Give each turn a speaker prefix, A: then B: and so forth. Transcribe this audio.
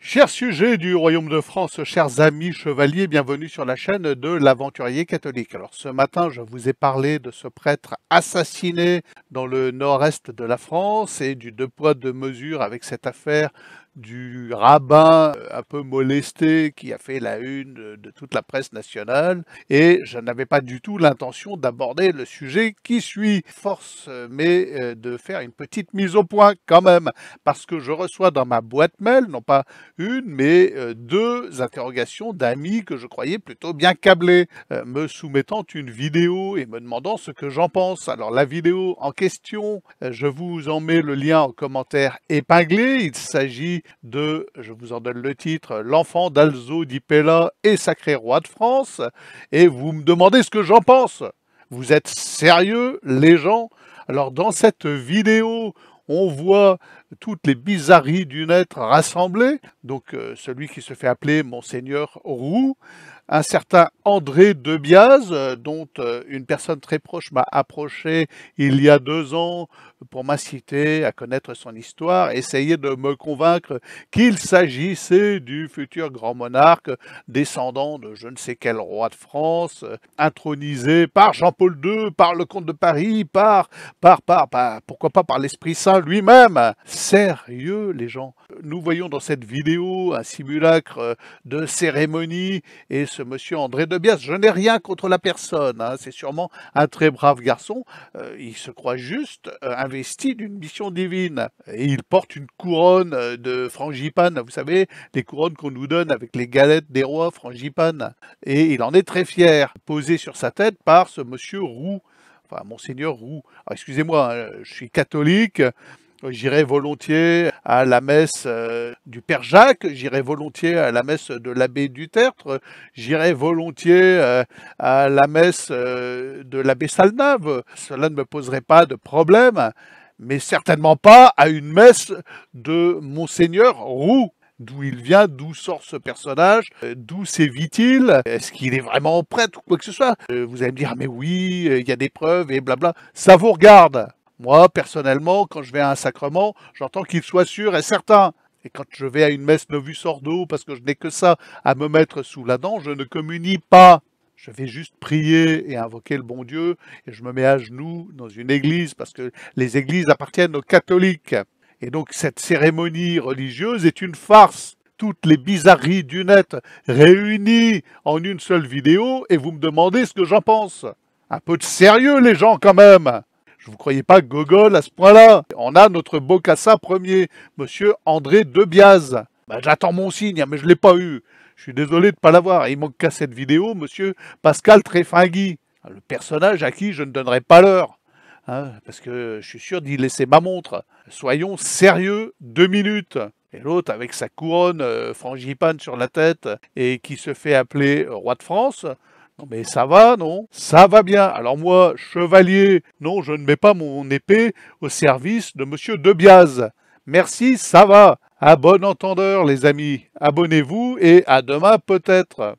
A: Chers sujets du Royaume de France, chers amis chevaliers, bienvenue sur la chaîne de l'Aventurier catholique. Alors ce matin, je vous ai parlé de ce prêtre assassiné dans le nord-est de la France et du deux poids deux mesures avec cette affaire du rabbin un peu molesté qui a fait la une de toute la presse nationale. Et je n'avais pas du tout l'intention d'aborder le sujet qui suit. Force mais de faire une petite mise au point quand même, parce que je reçois dans ma boîte mail, non pas une, mais deux interrogations d'amis que je croyais plutôt bien câblés, me soumettant une vidéo et me demandant ce que j'en pense. Alors la vidéo en question, je vous en mets le lien en commentaire épinglé. Il s'agit de, je vous en donne le titre, L'enfant d'Alzo di Pella et sacré roi de France, et vous me demandez ce que j'en pense. Vous êtes sérieux, les gens? Alors dans cette vidéo, on voit toutes les bizarreries du net rassemblées, donc celui qui se fait appeler Monseigneur Roux, un certain André Debiaz, dont une personne très proche m'a approché il y a 2 ans pour m'inciter à connaître son histoire, essayer de me convaincre qu'il s'agissait du futur grand monarque, descendant de je ne sais quel roi de France, intronisé par Jean-Paul II, par le comte de Paris, pourquoi pas par l'Esprit Saint lui-même. Sérieux, les gens? Nous voyons dans cette vidéo un simulacre de cérémonie et ce monsieur André Debiaz, je n'ai rien contre la personne, hein, c'est sûrement un très brave garçon, il se croit juste investi d'une mission divine. Et il porte une couronne de frangipane, vous savez, les couronnes qu'on nous donne avec les galettes des rois frangipane. Et il en est très fier, posé sur sa tête par ce monsieur Roux, enfin Monseigneur Roux. Excusez-moi, hein, je suis catholique, j'irai volontiers à la messe du Père Jacques, j'irai volontiers à la messe de l'abbé Dutertre, j'irai volontiers à la messe de l'abbé Salnave. Cela ne me poserait pas de problème, mais certainement pas à une messe de Monseigneur Roux. D'où il vient, d'où sort ce personnage, d'où sévit-il, est-ce qu'il est vraiment prêtre ou quoi que ce soit? Vous allez me dire, ah mais oui, il y a des preuves et blabla, ça vous regarde. Moi, personnellement, quand je vais à un sacrement, j'entends qu'il soit sûr et certain. Et quand je vais à une messe Novus Ordo, parce que je n'ai que ça à me mettre sous la dent, je ne communie pas. Je vais juste prier et invoquer le bon Dieu, et je me mets à genoux dans une église, parce que les églises appartiennent aux catholiques. Et donc cette cérémonie religieuse est une farce. Toutes les bizarreries du net réunies en une seule vidéo, et vous me demandez ce que j'en pense. Un peu de sérieux, les gens, quand même. Je vous croyais pas gogol à ce point-là. On a notre Bokassa premier, monsieur André Debiaz. J'attends mon signe, mais je ne l'ai pas eu. Je suis désolé de ne pas l'avoir. Il manque qu'à cette vidéo, monsieur Pascal Tréfingui, le personnage à qui je ne donnerai pas l'heure. Hein, parce que je suis sûr d'y laisser ma montre. Soyons sérieux, 2 minutes. Et l'autre, avec sa couronne frangipane sur la tête et qui se fait appeler roi de France, non mais ça va, non? Ça va bien. Alors moi, chevalier, non, je ne mets pas mon épée au service de monsieur Debiaz. Merci, ça va. À bon entendeur, les amis. Abonnez-vous et à demain peut-être.